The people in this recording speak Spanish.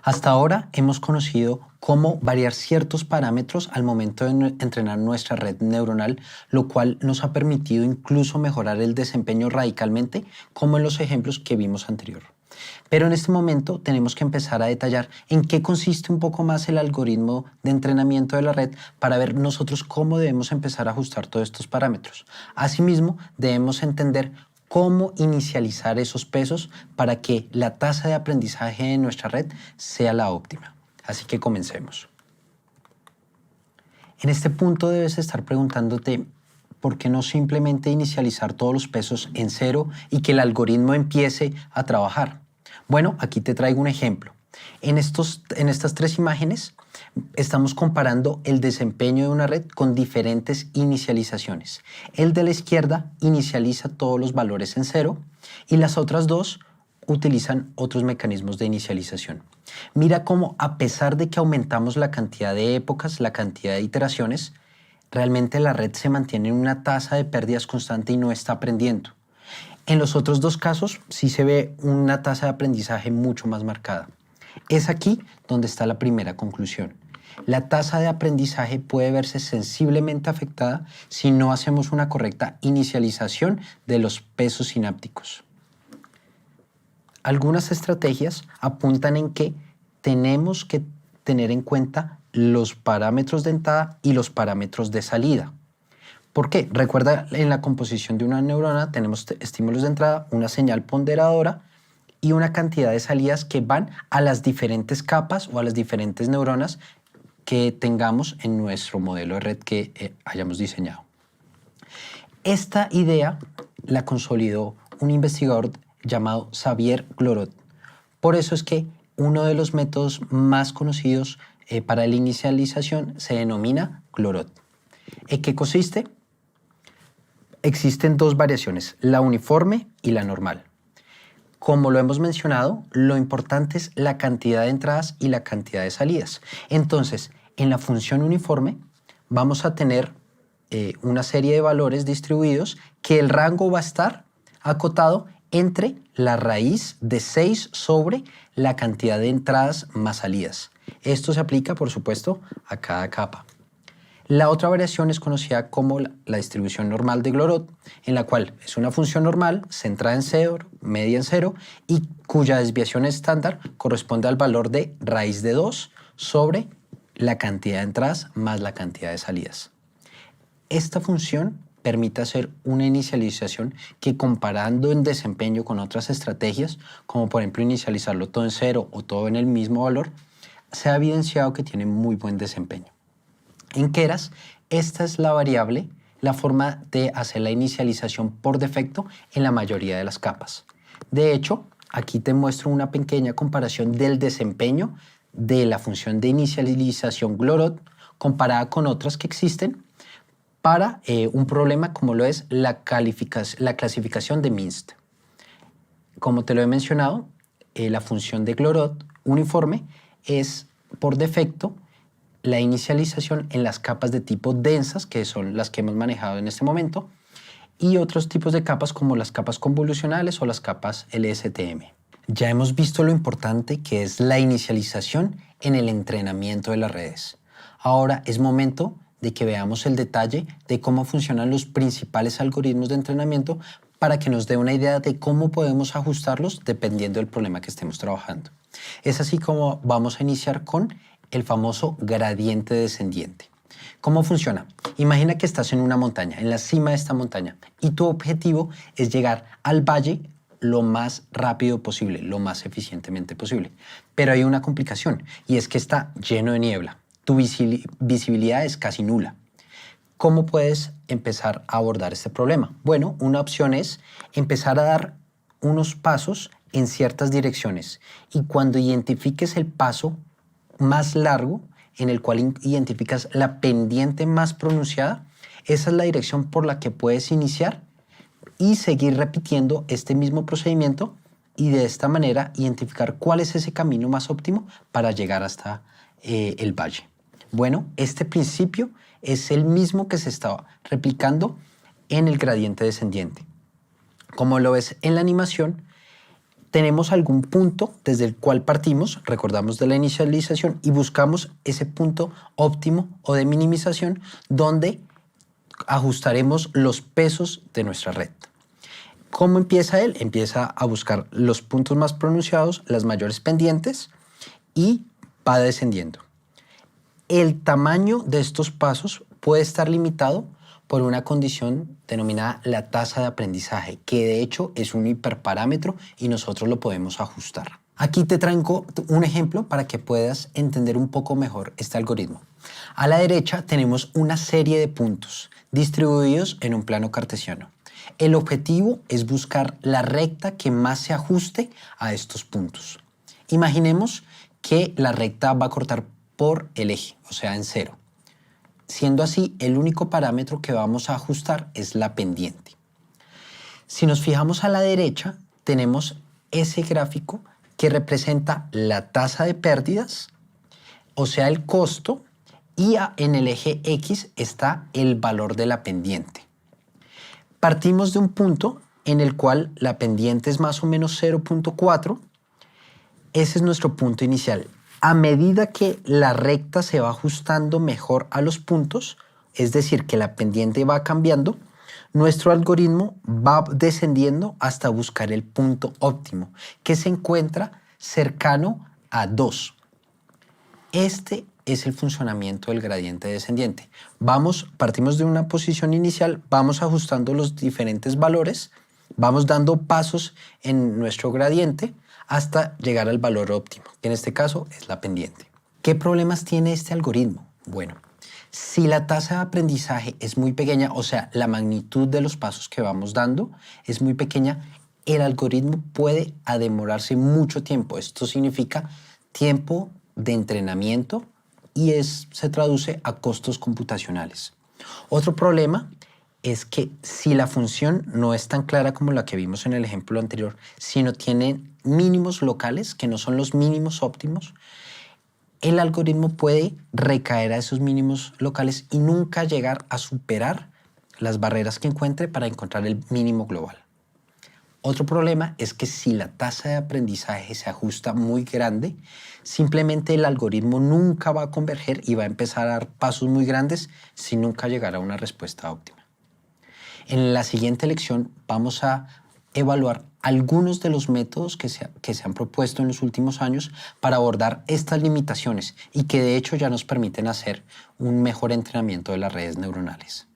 Hasta ahora hemos conocido cómo variar ciertos parámetros al momento de entrenar nuestra red neuronal, lo cual nos ha permitido incluso mejorar el desempeño radicalmente, como en los ejemplos que vimos anterior. Pero en este momento tenemos que empezar a detallar en qué consiste un poco más el algoritmo de entrenamiento de la red para ver nosotros cómo debemos empezar a ajustar todos estos parámetros. Asimismo, debemos entender cómo inicializar esos pesos para que la tasa de aprendizaje de nuestra red sea la óptima. Así que comencemos. En este punto debes estar preguntándote por qué no simplemente inicializar todos los pesos en cero y que el algoritmo empiece a trabajar. Bueno, aquí te traigo un ejemplo. En estas tres imágenes estamos comparando el desempeño de una red con diferentes inicializaciones. El de la izquierda inicializa todos los valores en cero y las otras dos utilizan otros mecanismos de inicialización. Mira cómo a pesar de que aumentamos la cantidad de épocas, la cantidad de iteraciones, realmente la red se mantiene en una tasa de pérdidas constante y no está aprendiendo. En los otros dos casos sí se ve una tasa de aprendizaje mucho más marcada. Es aquí donde está la primera conclusión. La tasa de aprendizaje puede verse sensiblemente afectada si no hacemos una correcta inicialización de los pesos sinápticos. Algunas estrategias apuntan en que tenemos que tener en cuenta los parámetros de entrada y los parámetros de salida. ¿Por qué? Recuerda, en la composición de una neurona tenemos estímulos de entrada, una señal ponderadora y una cantidad de salidas que van a las diferentes capas o a las diferentes neuronas que tengamos en nuestro modelo de red que hayamos diseñado. Esta idea la consolidó un investigador llamado Xavier Glorot. Por eso es que uno de los métodos más conocidos para la inicialización se denomina Glorot. ¿En qué consiste? Existen dos variaciones, la uniforme y la normal. Como lo hemos mencionado, lo importante es la cantidad de entradas y la cantidad de salidas. Entonces, en la función uniforme vamos a tener una serie de valores distribuidos que el rango va a estar acotado entre la raíz de 6 sobre la cantidad de entradas más salidas. Esto se aplica, por supuesto, a cada capa. La otra variación es conocida como la distribución normal de Glorot, en la cual es una función normal centrada en 0, media en 0 y cuya desviación estándar corresponde al valor de raíz de 2 sobre la cantidad de entradas más la cantidad de salidas. Esta función permite hacer una inicialización que, comparando en desempeño con otras estrategias, como por ejemplo inicializarlo todo en 0 o todo en el mismo valor, se ha evidenciado que tiene muy buen desempeño. En Keras, esta es la variable, la forma de hacer la inicialización por defecto en la mayoría de las capas. De hecho, aquí te muestro una pequeña comparación del desempeño de la función de inicialización Glorot comparada con otras que existen para un problema como lo es la clasificación de MINST. Como te lo he mencionado, la función de Glorot uniforme es por defecto la inicialización en las capas de tipo densas, que son las que hemos manejado en este momento, y otros tipos de capas como las capas convolucionales o las capas LSTM. Ya hemos visto lo importante que es la inicialización en el entrenamiento de las redes. Ahora es momento de que veamos el detalle de cómo funcionan los principales algoritmos de entrenamiento para que nos dé una idea de cómo podemos ajustarlos dependiendo del problema que estemos trabajando. Es así como vamos a iniciar con el famoso gradiente descendiente. ¿Cómo funciona? Imagina que estás en una montaña, en la cima de esta montaña, y tu objetivo es llegar al valle lo más rápido posible, lo más eficientemente posible. Pero hay una complicación, y es que está lleno de niebla. Tu visibilidad es casi nula. ¿Cómo puedes empezar a abordar este problema? Bueno, una opción es empezar a dar unos pasos en ciertas direcciones, y cuando identifiques el paso más largo, en el cual identificas la pendiente más pronunciada, esa es la dirección por la que puedes iniciar y seguir repitiendo este mismo procedimiento y de esta manera identificar cuál es ese camino más óptimo para llegar hasta el valle. Bueno, este principio es el mismo que se está replicando en el gradiente descendiente. Como lo ves en la animación, tenemos algún punto desde el cual partimos, recordamos de la inicialización, y buscamos ese punto óptimo o de minimización donde ajustaremos los pesos de nuestra red. ¿Cómo empieza él? Empieza a buscar los puntos más pronunciados, las mayores pendientes, y va descendiendo. El tamaño de estos pasos puede estar limitado por una condición denominada la tasa de aprendizaje, que de hecho es un hiperparámetro y nosotros lo podemos ajustar. Aquí te traigo un ejemplo para que puedas entender un poco mejor este algoritmo. A la derecha tenemos una serie de puntos distribuidos en un plano cartesiano. El objetivo es buscar la recta que más se ajuste a estos puntos. Imaginemos que la recta va a cortar por el eje, o sea, en cero. Siendo así, el único parámetro que vamos a ajustar es la pendiente. Si nos fijamos a la derecha, tenemos ese gráfico que representa la tasa de pérdidas, o sea, el costo, y en el eje X está el valor de la pendiente. Partimos de un punto en el cual la pendiente es más o menos 0.4. Ese es nuestro punto inicial. A medida que la recta se va ajustando mejor a los puntos, es decir, que la pendiente va cambiando, nuestro algoritmo va descendiendo hasta buscar el punto óptimo, que se encuentra cercano a 2. Este es el funcionamiento del gradiente descendiente. Partimos de una posición inicial, vamos ajustando los diferentes valores, vamos dando pasos en nuestro gradiente hasta llegar al valor óptimo, que en este caso es la pendiente. ¿Qué problemas tiene este algoritmo? Bueno, si la tasa de aprendizaje es muy pequeña, o sea, la magnitud de los pasos que vamos dando es muy pequeña, el algoritmo puede demorarse mucho tiempo. Esto significa tiempo de entrenamiento y se traduce a costos computacionales. Otro problema es que si la función no es tan clara como la que vimos en el ejemplo anterior, sino tiene mínimos locales que no son los mínimos óptimos, el algoritmo puede recaer a esos mínimos locales y nunca llegar a superar las barreras que encuentre para encontrar el mínimo global. Otro problema es que si la tasa de aprendizaje se ajusta muy grande, simplemente el algoritmo nunca va a converger y va a empezar a dar pasos muy grandes sin nunca llegar a una respuesta óptima. En la siguiente lección vamos a evaluar algunos de los métodos que se han propuesto en los últimos años para abordar estas limitaciones y que de hecho ya nos permiten hacer un mejor entrenamiento de las redes neuronales.